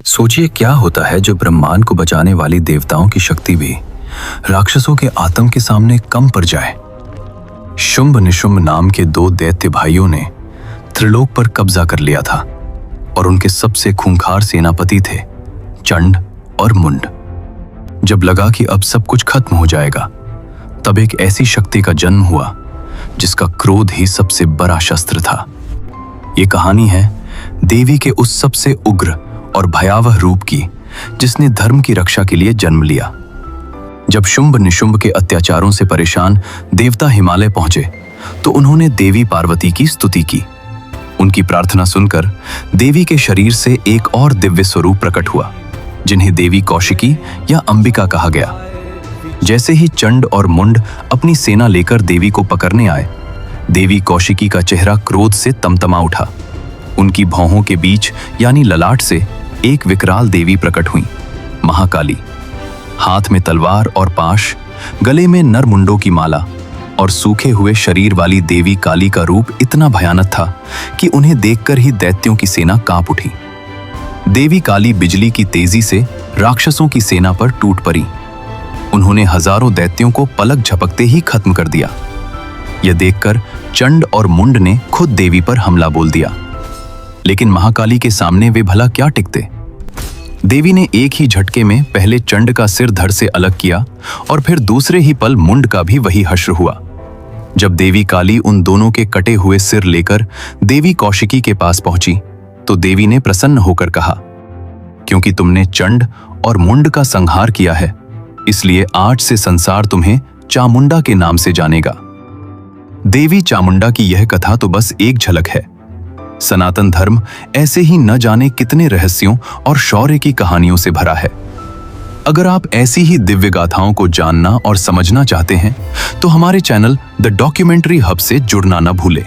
सोचिए क्या होता है जो ब्रह्मांड को बचाने वाली देवताओं की शक्ति भी राक्षसों के आतंक के सामने कम पड़ जाए। शुंभ निशुंभ नाम के दो दैत्य भाइयों ने त्रिलोक पर कब्जा कर लिया था और उनके सबसे खूंखार सेनापति थे चंड और मुंड। जब लगा कि अब सब कुछ खत्म हो जाएगा, तब एक ऐसी शक्ति का जन्म हुआ जिसका क्रोध ही सबसे बड़ा शस्त्र था। ये कहानी है देवी के उस सबसे उग्र और भयावह रूप की जिसने धर्म की रक्षा के लिए जन्म लिया। जब शुंभ निशुंभ के अत्याचारों से परेशान देवता हिमालय पहुंचे तो उन्होंने देवी पार्वती की स्तुति की। उनकी प्रार्थना सुनकर देवी के शरीर से एक और दिव्य स्वरूप प्रकट हुआ, जिन्हें देवी कौशिकी या अंबिका कहा गया। जैसे ही चंड और मुंड अपनी सेना लेकर देवी को पकड़ने आए, देवी कौशिकी का चेहरा क्रोध से तमतमा उठा। उनकी भौहों के बीच यानी ललाट से एक विकराल देवी प्रकट हुई, महाकाली। हाथ में तलवार और पाश, गले में नर मुंडों की माला और सूखे हुए शरीर वाली देवी काली का रूप इतना भयानक था कि उन्हें देखकर ही दैत्यों की सेना कांप उठी। देवी काली बिजली की तेजी से राक्षसों की सेना पर टूट पड़ी। उन्होंने हजारों दैत्यों को पलक झपकते ही खत्म कर दिया। यह देखकर चंड और मुंड ने खुद देवी पर हमला बोल दिया, लेकिन महाकाली के सामने वे भला क्या टिकते। देवी ने एक ही झटके में पहले चंड का सिर धड़ से अलग किया और फिर दूसरे ही पल मुंड का भी वही हश्र हुआ। जब देवी काली उन दोनों के कटे हुए सिर लेकर देवी कौशिकी के पास पहुंची तो देवी ने प्रसन्न होकर कहा, क्योंकि तुमने चंड और मुंड का संहार किया है, इसलिए आज से संसार तुम्हें चामुंडा के नाम से जानेगा। देवी चामुंडा की यह कथा तो बस एक झलक है। सनातन धर्म ऐसे ही न जाने कितने रहस्यों और शौर्य की कहानियों से भरा है। अगर आप ऐसी ही दिव्य गाथाओं को जानना और समझना चाहते हैं तो हमारे चैनल द डॉक्यूमेंट्री हब से जुड़ना न भूलें।